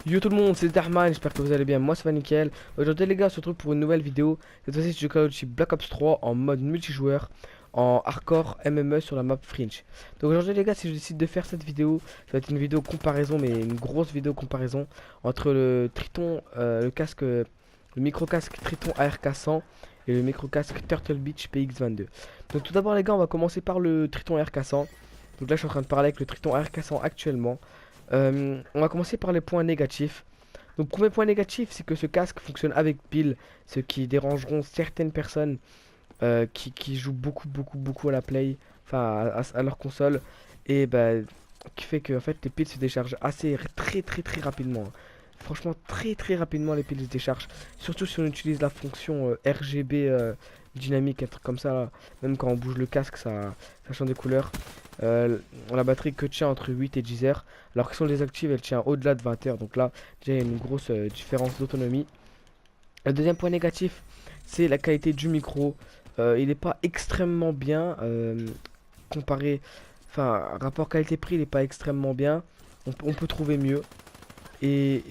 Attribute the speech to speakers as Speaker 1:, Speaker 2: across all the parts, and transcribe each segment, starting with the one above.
Speaker 1: Yo tout le monde, c'est Darman, j'espère que vous allez bien, moi ça va nickel. Aujourd'hui les gars, on se retrouve pour une nouvelle vidéo. Cette fois-ci je Call of Duty Black Ops 3 en mode multijoueur, en hardcore MME sur la map Fringe. Donc aujourd'hui les gars, si je décide de faire cette vidéo, ça va être une vidéo comparaison, mais une grosse vidéo comparaison entre le Triton, le casque, le micro-casque Triton ARK100 et le micro-casque Turtle Beach PX22. Donc tout d'abord les gars, on va commencer par le Triton ARK100. Donc là je suis en train de parler avec le Triton ARK100 actuellement. On va commencer par les points négatifs. Donc premier point négatif, c'est que ce casque fonctionne avec pile, ce qui dérangeront certaines personnes qui jouent beaucoup à la play, enfin à leur console, et bah, qui fait que en fait les piles se déchargent très rapidement. Franchement très rapidement les piles se déchargent, surtout si on utilise la fonction RGB dynamique, un truc comme ça là. Même quand on bouge le casque, ça change de couleur. Euh, la batterie que tient entre 8 et 10 heures, alors que si on les désactive, elle tient au-delà de 20 heures. Donc là, déjà, il y a une grosse différence d'autonomie. Le deuxième point négatif, c'est la qualité du micro. Il n'est pas extrêmement bien comparé, enfin, rapport qualité-prix, il n'est pas extrêmement bien. On peut trouver mieux. Et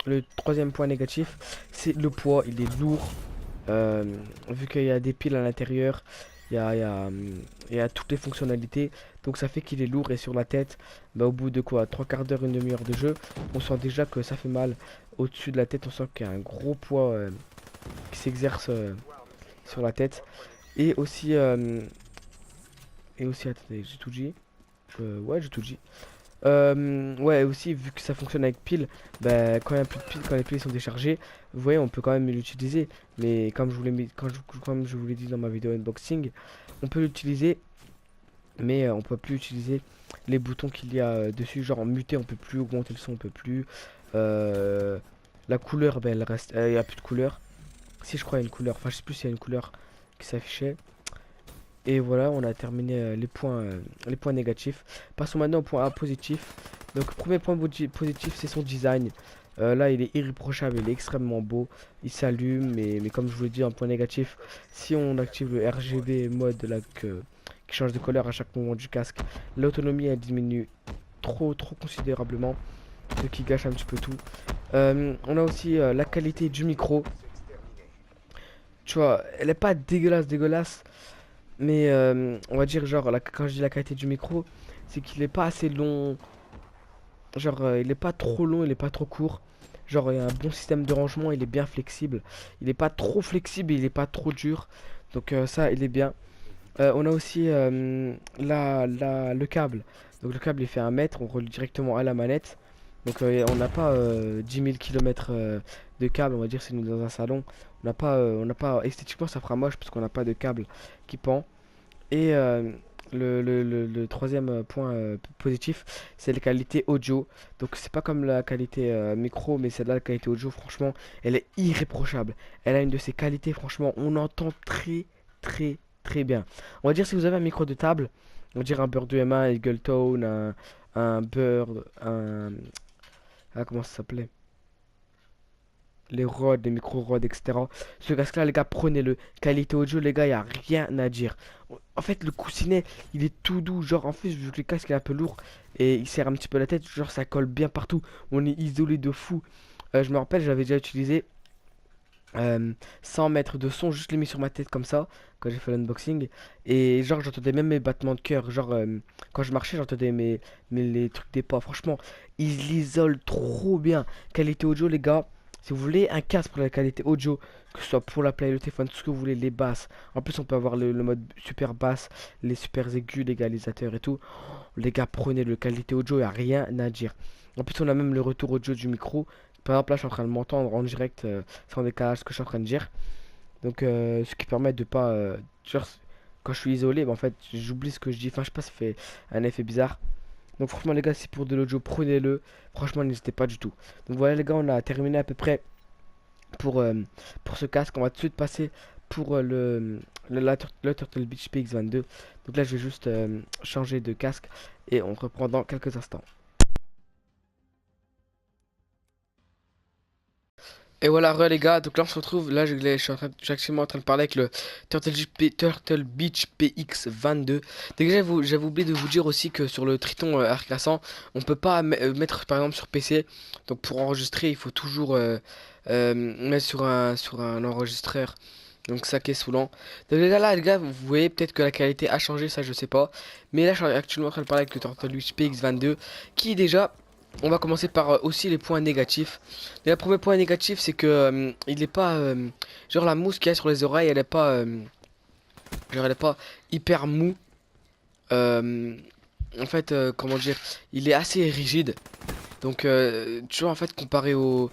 Speaker 1: le troisième point négatif, c'est le poids. Il est lourd. Euh, Vu qu'il y a des piles à l'intérieur, il y a toutes les fonctionnalités. Donc ça fait qu'il est lourd et sur la tête, bah, au bout de quoi, trois quarts d'heure, une demi-heure de jeu, on sent déjà que ça fait mal. Au-dessus de la tête, on sent qu'il y a un gros poids qui s'exerce sur la tête. Et aussi, attendez, j'ai tout dit. Ouais, j'ai tout dit. Ouais, aussi, vu que ça fonctionne avec pile, bah, quand il y a plus de piles, quand les piles sont déchargées, vous voyez, on peut quand même l'utiliser. Mais comme je vous l'ai mis, comme je vous l'ai dit dans ma vidéo unboxing, on peut l'utiliser, mais on peut plus utiliser les boutons qu'il y a dessus. Genre en muter, on peut plus augmenter le son, on peut plus. Euh, la couleur, ben, elle reste, il n'y a plus de couleur. Si je crois, il y a une couleur. Enfin, je sais plus s'il y a une couleur qui s'affichait. Et voilà, on a terminé les points négatifs. Passons maintenant au point A positif. Donc, premier point positif, c'est son design. Là, il est irréprochable, il est extrêmement beau. Il s'allume, mais comme je vous l'ai dit, un point négatif, si on active le RGB mode là, qui change de couleur à chaque moment du casque, l'autonomie elle diminue trop considérablement, ce qui gâche un petit peu tout. On a aussi la qualité du micro. Tu vois, elle est pas dégueulasse. Mais on va dire, genre, quand je dis la qualité du micro, c'est qu'il est pas assez long. Genre, il est pas trop long, il est pas trop court. Genre, il y a un bon système de rangement, il est bien flexible. Il est pas trop flexible, il est pas trop dur. Donc, ça, il est bien. On a aussi le câble. Donc, le câble, il fait 1 mètre, on relie directement à la manette. Donc, on n'a pas 10 000 km de câble, on va dire, c'est nous dans un salon. On n'a pas, esthétiquement, ça fera moche parce qu'on n'a pas de câble qui pend. Et le troisième point positif, c'est la qualité audio. Donc c'est pas comme la qualité micro, mais celle-là, la qualité audio, franchement, elle est irréprochable. Elle a une de ses qualités, franchement, on entend très bien. On va dire si vous avez un micro de table, on va dire un Bird EMA, un Eagletone, un Bird, ah, comment ça s'appelait? Les rods, les micro-rods, etc. Ce casque-là, les gars, prenez-le. Qualité audio, les gars, il a rien à dire. En fait, le coussinet, il est tout doux. Genre, en fait, vu que le casque est un peu lourd et il serre un petit peu la tête, genre, ça colle bien partout. On est isolé de fou. Je me rappelle, j'avais déjà utilisé euh, 100 mètres de son, juste les mis sur ma tête comme ça, quand j'ai fait l'unboxing. Et genre, j'entendais même mes battements de cœur. Genre, quand je marchais, j'entendais les trucs des pas. Franchement, ils isolent trop bien. Qualité audio, les gars. Si vous voulez un casque pour la qualité audio, que ce soit pour la play, le téléphone, tout ce que vous voulez, les basses. En plus, on peut avoir le mode super basse, les super aigus, l'égalisateur et tout. Les gars, prenez le qualité audio, il n'y a rien à dire. En plus, on a même le retour audio du micro. Par exemple, là, je suis en train de m'entendre en direct, sans décalage, ce que je suis en train de dire. Donc, ce qui permet de pas. Genre, quand je suis isolé, bah, en fait, j'oublie ce que je dis. Enfin, je sais pas, ça fait un effet bizarre. Donc, franchement, les gars, si pour de l'audio, prenez-le. Franchement, n'hésitez pas du tout. Donc, voilà, les gars, on a terminé à peu près pour, euh, pour ce casque. On va tout de suite passer pour le Turtle Beach PX22. Donc, là, je vais juste changer de casque et on reprend dans quelques instants. Et voilà, re les gars, donc là on se retrouve, là je suis actuellement en train de parler avec le Turtle Beach PX22. Déjà j'avais oublié de vous dire aussi que sur le Triton Arcassan, on peut pas mettre par exemple sur PC. Donc pour enregistrer, il faut toujours mettre sur un enregistreur. Donc ça qui est saoulant. Donc là les gars, vous voyez peut-être que la qualité a changé, ça je sais pas. Mais là je suis actuellement en train de parler avec le Turtle Beach PX22 qui déjà, on va commencer par aussi les points négatifs. Et le premier point négatif, c'est que il est pas genre la mousse qu'il y a sur les oreilles, elle est pas genre elle est pas hyper mou. Euh, En fait, comment dire, il est assez rigide. Donc tu vois en fait comparé au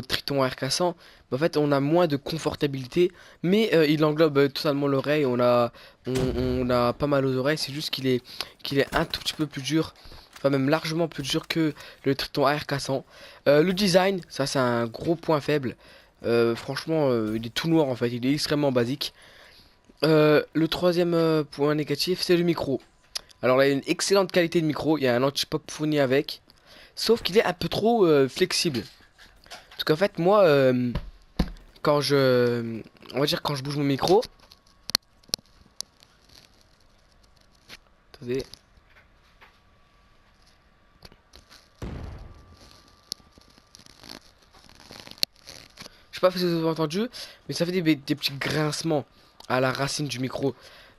Speaker 1: Triton RK100, bah, en fait on a moins de confortabilité, mais il englobe totalement l'oreille. On a pas mal aux oreilles. C'est juste qu'il est un tout petit peu plus dur. Enfin même largement plus dur que le Triton ARK100. Le design, ça c'est un gros point faible. Franchement, il est tout noir en fait, il est extrêmement basique. Le troisième point négatif, c'est le micro. Alors là, il y a une excellente qualité de micro, il y a un anti-pop fourni avec, sauf qu'il est un peu trop flexible. Parce qu'en fait, moi, quand je, on va dire quand je bouge mon micro, attendez, je sais pas si vous avez entendu, mais ça fait des petits grincements à la racine du micro.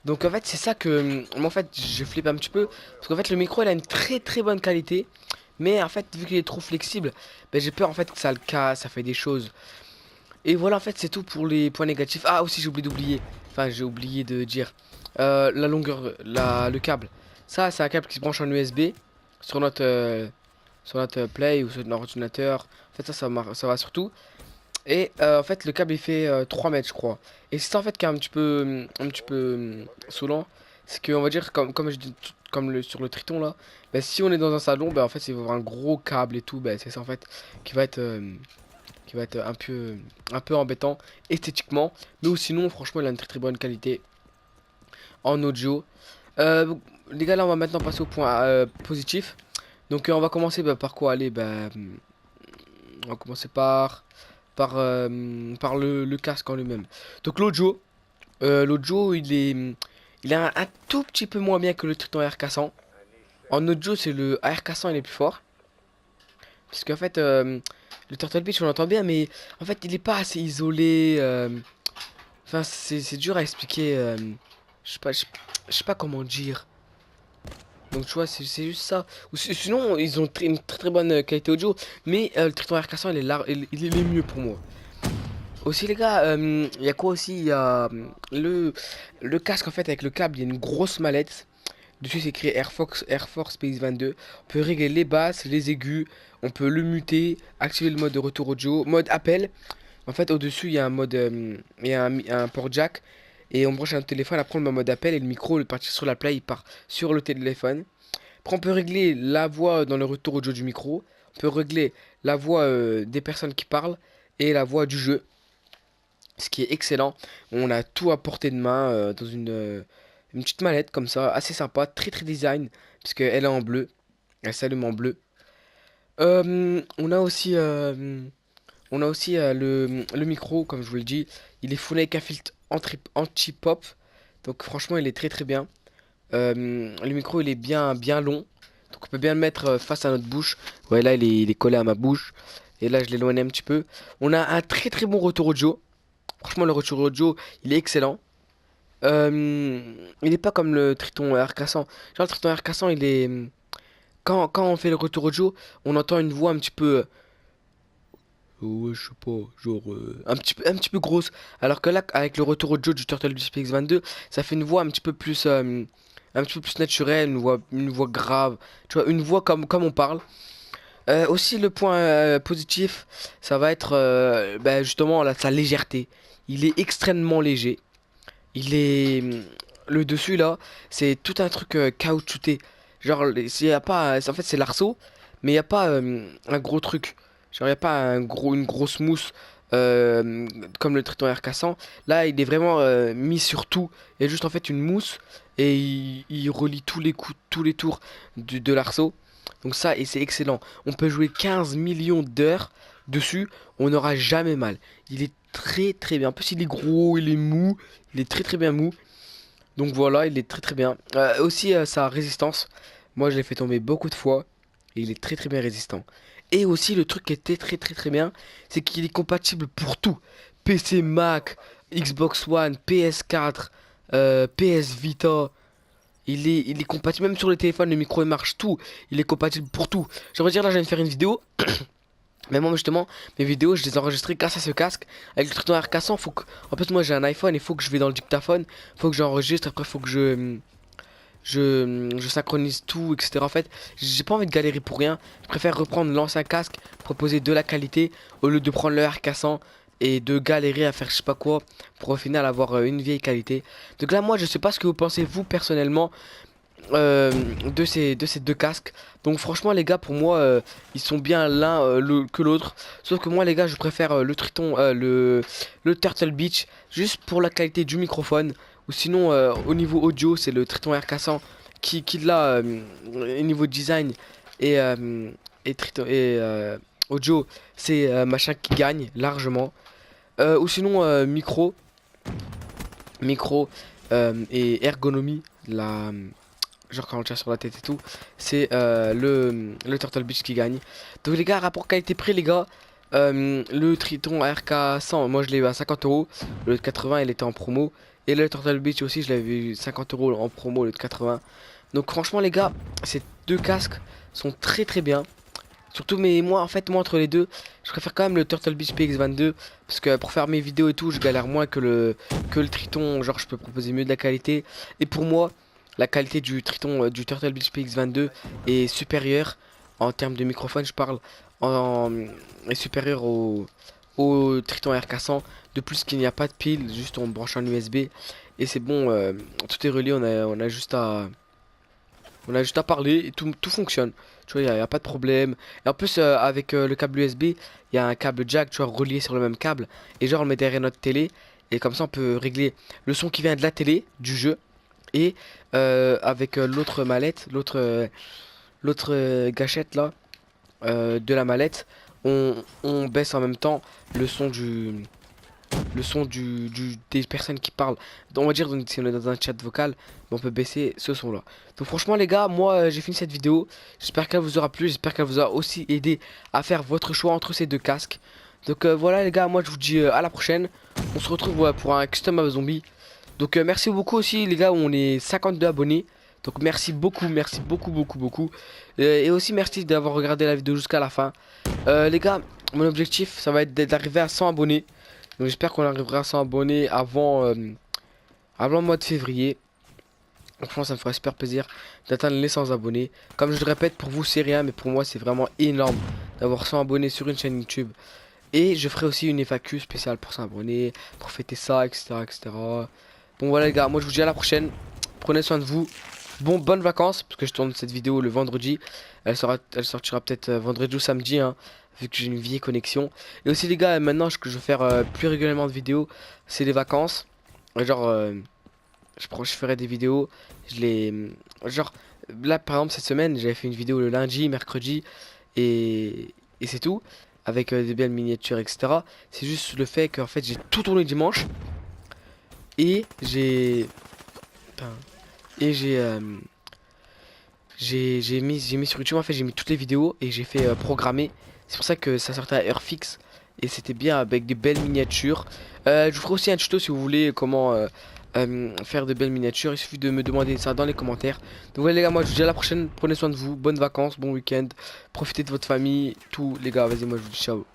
Speaker 1: Donc en fait, c'est ça que, moi en fait, je flippe un petit peu, parce qu'en fait, le micro, il a une très bonne qualité, mais en fait, vu qu'il est trop flexible, ben, j'ai peur en fait que ça le casse, ça fait des choses. Et voilà, en fait, c'est tout pour les points négatifs. Ah, aussi, j'ai oublié d'oublier. Enfin, j'ai oublié de dire. La longueur, le câble. Ça, c'est un câble qui se branche en USB sur notre Play ou sur notre ordinateur. En fait, ça va surtout. Et en fait, le câble, il fait 3 mètres, je crois. Et c'est ça, en fait, qui est un petit peu saoulant. C'est qu'on va dire, comme je dis, comme sur le Triton, là. Bah, si on est dans un salon, bah, en fait, c'est avoir un gros câble et tout. Bah, c'est ça, en fait, qui va être un peu embêtant esthétiquement. Mais ou sinon, franchement, il a une très bonne qualité en audio. Euh, les gars, là, on va maintenant passer au point positif. Donc, on va commencer par quoi aller on va commencer par le casque en lui-même. Donc, l'audio, il est un tout petit peu moins bien que le Triton AR400. En audio, c'est le AR400, il est plus fort. Parce qu'en fait, le Turtle Beach, on l'entend bien, mais en fait, il est pas assez isolé. Enfin, c'est dur à expliquer. Je sais pas, je sais pas comment dire. Donc, tu vois, c'est juste ça. Sinon, ils ont une très bonne qualité audio. Mais le Triton R400, il est mieux pour moi. Aussi, les gars, il y a quoi aussi? Il y a le casque, en fait, avec le câble. Il y a une grosse mallette. Dessus, c'est écrit Air Force PX22. On peut régler les basses, les aigus. On peut le muter, activer le mode de retour audio, mode appel. En fait, au-dessus, il y a un mode, il y a un port jack. Et on branche un téléphone, après on met en mode appel et le micro, le partir sur la play, il part sur le téléphone. Après, on peut régler la voix dans le retour audio du micro. On peut régler la voix des personnes qui parlent et la voix du jeu. Ce qui est excellent. On a tout à portée de main dans une petite mallette comme ça, assez sympa, très design, puisqu'elle est en bleu. Elle s'allume en bleu. On a aussi le micro, comme je vous l'ai dit, il est fourni avec un filtre anti-pop. Donc franchement, il est très bien. Le micro, il est bien long. Donc on peut bien le mettre face à notre bouche. Ouais, là, il est collé à ma bouche. Et là, je l'éloigne un petit peu. On a un très bon retour audio. Franchement, le retour audio, il est excellent. Il n'est pas comme le Triton RK100. Genre, le Triton RK100, il est... quand on fait le retour audio, on entend une voix un petit peu... ouais, je sais pas, genre un petit peu grosse. Alors que là, avec le retour audio du Turtle Beach PX22, ça fait une voix un petit peu plus naturelle, une voix grave. Tu vois, une voix comme on parle. Aussi, le point positif, ça va être justement sa légèreté. Il est extrêmement léger. Il est le dessus là, c'est tout un truc caoutchouté. Genre, y a pas, en fait, c'est l'arceau, mais il y a pas un gros truc. Genre, il y a pas une grosse mousse euh, comme le Triton R400. Là, il est vraiment mis sur tout. Il y a juste en fait une mousse et il relie tous les coups, tous les tours de l'arceau. Donc ça, et c'est excellent. On peut jouer 15 millions d'heures dessus, on n'aura jamais mal. Il est très très bien. En plus, il est gros, il est mou, il est très très bien mou. Donc voilà, il est très très bien. Aussi, sa résistance. Moi, je l'ai fait tomber beaucoup de fois. Et il est très très bien résistant. Et aussi, le truc qui était très très très bien, c'est qu'il est compatible pour tout. PC, Mac, Xbox One, PS4, PS Vita. Il est compatible même sur les téléphones, le micro il marche tout. Il est compatible pour tout. J'aimerais dire là, je viens de faire une vidéo. Mais moi justement, mes vidéos, je les ai enregistrées grâce à ce casque. Avec le Triton R400, faut que... En fait, moi j'ai un iPhone, il faut que je vais dans le dictaphone. Faut que j'enregistre, après faut que je synchronise tout, etc. En fait, j'ai pas envie de galérer pour rien. Je préfère reprendre l'ancien casque, proposer de la qualité, au lieu de prendre le R400 et de galérer à faire je sais pas quoi, pour au final avoir une vieille qualité. Donc là, moi, je sais pas ce que vous pensez, vous, personnellement, de ces deux casques. Donc franchement, les gars, pour moi, ils sont bien l'un que l'autre. Sauf que moi, les gars, je préfère le Triton, le Turtle Beach, juste pour la qualité du microphone. Ou sinon, au niveau audio, c'est le Triton R400 qui l'a au niveau design et Triton et audio, c'est machin qui gagne largement. Ou sinon, micro et ergonomie, la genre quand on tire sur la tête et tout, c'est le Turtle Beach qui gagne. Donc les gars, rapport qualité-prix, les gars, le Triton RK100, moi je l'ai eu à 50 euros, le 80 il était en promo, et le Turtle Beach aussi je l'avais eu 50 euros en promo, le 80. Donc franchement les gars, ces deux casques sont très très bien. Surtout, mais moi en fait, moi entre les deux, je préfère quand même le Turtle Beach PX22, parce que pour faire mes vidéos et tout, je galère moins que le Triton, genre je peux proposer mieux de la qualité. Et pour moi, la qualité du Triton, du Turtle Beach PX22 est supérieure en termes de microphone, je parle, en, est supérieure au Triton RK100. De plus qu'il n'y a pas de pile, juste on branche un USB et c'est bon, tout est relié, on a juste à parler et tout fonctionne. Tu vois, y a pas de problème. Et en plus, avec le câble USB, il y a un câble jack, tu vois, relié sur le même câble. Et genre, on le met derrière notre télé. Et comme ça, on peut régler le son qui vient de la télé, du jeu. Et avec l'autre mallette, l'autre gâchette là, de la mallette, on baisse en même temps le son des personnes qui parlent. On va dire si on est dans un chat vocal, on peut baisser ce son là. Donc franchement les gars, moi j'ai fini cette vidéo. J'espère qu'elle vous aura plu, j'espère qu'elle vous a aussi aidé à faire votre choix entre ces deux casques. Donc voilà les gars, moi je vous dis à la prochaine. On se retrouve pour un custom à zombie. Donc merci beaucoup aussi les gars, on est 52 abonnés. Donc merci beaucoup beaucoup. Et aussi merci d'avoir regardé la vidéo jusqu'à la fin. Les gars, mon objectif ça va être d'arriver à 100 abonnés. Donc j'espère qu'on arrivera à 100 abonnés avant le mois de février. Franchement ça me ferait super plaisir d'atteindre les 100 abonnés. Comme je le répète, pour vous c'est rien, mais pour moi c'est vraiment énorme d'avoir 100 abonnés sur une chaîne YouTube. Et je ferai aussi une FAQ spéciale pour 100 abonnés, pour fêter ça, etc. Bon voilà les gars, moi je vous dis à la prochaine. Prenez soin de vous. Bonnes vacances, parce que je tourne cette vidéo le vendredi. Elle sortira peut-être vendredi ou samedi, hein, vu que j'ai une vieille connexion. Et aussi les gars, maintenant ce que je vais faire plus régulièrement de vidéos, c'est les vacances. Genre, je ferai des vidéos, genre, là par exemple cette semaine, j'avais fait une vidéo le lundi, mercredi, et c'est tout. Avec des belles miniatures, etc. C'est juste le fait qu'en fait j'ai tout tourné dimanche. Et j'ai... Putain. Et j'ai mis sur YouTube, en fait j'ai mis toutes les vidéos et j'ai fait programmer. C'est pour ça que ça sortait à heure fixe et c'était bien avec des belles miniatures. Je vous ferai aussi un tuto si vous voulez comment faire de belles miniatures. Il suffit de me demander ça dans les commentaires. Donc voilà les gars, moi je vous dis à la prochaine, prenez soin de vous, bonnes vacances, bon week-end, profitez de votre famille, tout les gars, vas-y moi je vous dis ciao.